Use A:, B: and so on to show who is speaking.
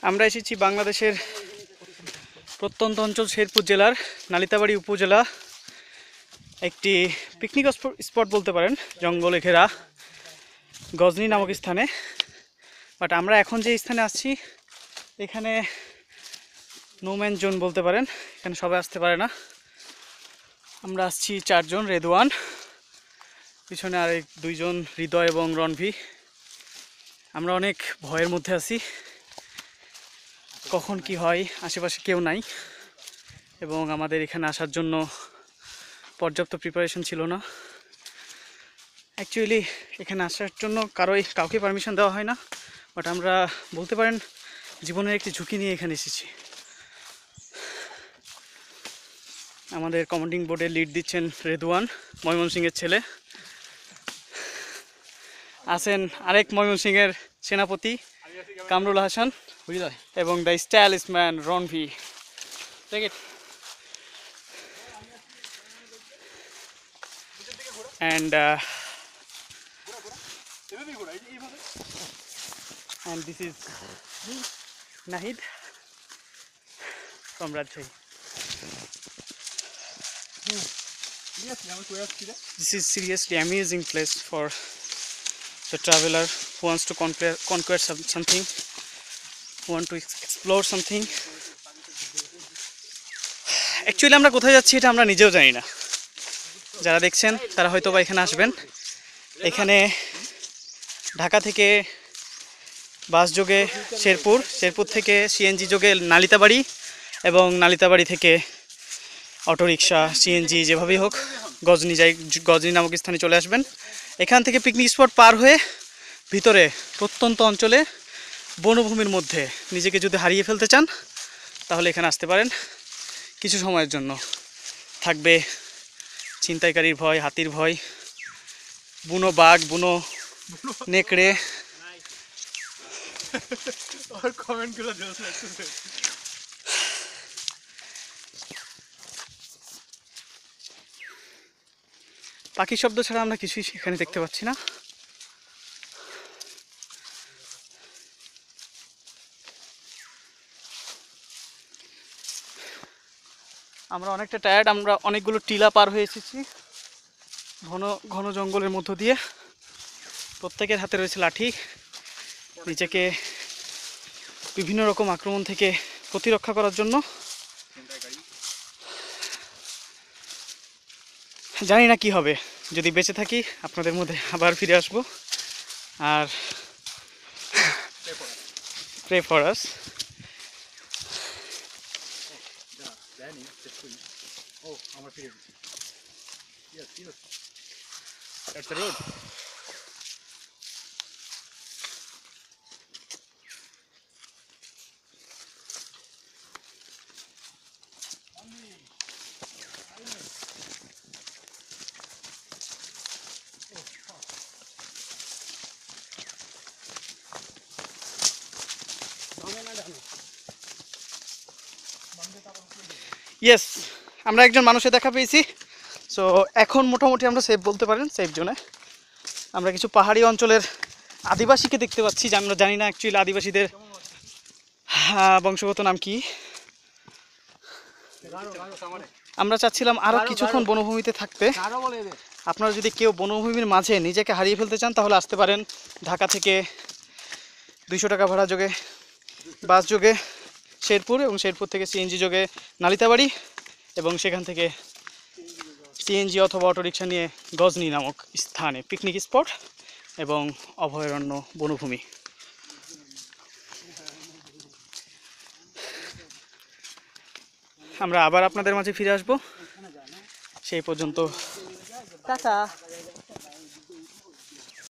A: আমরা এসেছি বাংলাদেশের প্রত্যন্ত অঞ্চল শেরপুর জেলার নালিতাবাড়ি উপজেলা একটি পিকনিক স্পট বলতে পারেন, জঙ্গলে ঘেরা গজনী নামক স্থানে। বাট আমরা এখন যে স্থানে আসছি এখানে নোম্যান জোন বলতে পারেন, এখানে সবাই আসতে পারে না। আমরা আসছি 4 জন, রেদওয়ান, পিছনে আরেক 2 জন হৃদয় এবং রণভি। আমরা অনেক ভয়ের মধ্যে আছি, কখন কি হয়, আশেপাশে কেউ নাই এবং আমাদের এখানে আসার জন্য পর্যাপ্ত প্রিপারেশন ছিল না। অ্যাকচুয়ালি এখানে আসার জন্য কাউকে পারমিশন দেওয়া হয় না, বাট আমরা বলতে পারেন জীবনের একটি ঝুঁকি নিয়ে এখানে এসেছি। আমাদের কমান্ডিং বোর্ডে লিড দিচ্ছেন রেদওয়ান, ময়মনসিংহের ছেলে। আছেন আরেক ময়মনসিংহের সেনাপতি কামরুল হাসান এবং the stylish man Ranvi. And this is Nahid from Rajshahi. This is seriously amazing place for the traveler who wants to conquer something, who want to explore something. Actually আমরা কোথায় যাচ্ছি এটা আমরা নিজেও জানি না। যারা দেখছেন তারা হয়তো বা এখানে আসবেন। এখানে ঢাকা থেকে বাস যোগে শেরপুর থেকে সিএনজি যোগে নালিতাবাড়ি এবং নালিতাবাড়ি থেকে অটোরিকশা, সিএনজি, যেভাবেই হোক গজনী নামক স্থানে চলে আসবেন। এখান থেকে পিকনিক স্পট পার হয়ে ভিতরে প্রত্যন্ত অঞ্চলে বনভূমির মধ্যে নিজেকে যদি হারিয়ে ফেলতে চান তাহলে এখানে আসতে পারেন। কিছু সময়ের জন্য থাকবে ছিনতাইকারীর ভয়, হাতির ভয়, বুনো বাঘ, বুনো নেকড়ে। পাখির শব্দ ছাড়া আমরা কিছুই এখানে দেখতে পাচ্ছি না। আমরা অনেকটা টায়ার্ড। আমরা অনেকগুলো টিলা পার হয়ে এসেছি ঘন জঙ্গলের মধ্য দিয়ে। প্রত্যেকের হাতে রয়েছে লাঠি, নিজেকে বিভিন্ন রকম আক্রমণ থেকে প্রতিরক্ষা করার জন্য। জানি না কি হবে, যদি বেঁচে থাকি আপনাদের মধ্যে আবার ফিরে আসবো। আর pray for us. That's the road. Yes, আমরা একজন মানুষের দেখা পেয়েছি। সো এখন মোটামুটি আমরা সেফ বলতে পারেন, সেফ জোনে। আমরা কিছু পাহাড়ি অঞ্চলের আদিবাসীকে দেখতে পাচ্ছি, আমরা জানি না অ্যাকচুয়ালি আদিবাসীদের বংশগত নাম কি। আমরা চাচ্ছিলাম আরও কিছুক্ষণ বনভূমিতে থাকতে। আপনারা যদি কেউ বনভূমির মাঝে নিজেকে হারিয়ে ফেলতে চান তাহলে আসতে পারেন ঢাকা থেকে 200 টাকা ভাড়া যোগে বাস যোগে শেরপুর, এবং শেরপুর থেকে সিএনজি যোগে নালিতাবাড়ি, এবং সেখান থেকে সিএনজি অথবা অটোরিকশা নিয়ে গজনী নামক স্থানে পিকনিক স্পট এবং অভয়ারণ্য বনভূমি। আমরা আবার আপনাদের মাঝে ফিরে আসব। সেই পর্যন্ত টাটা।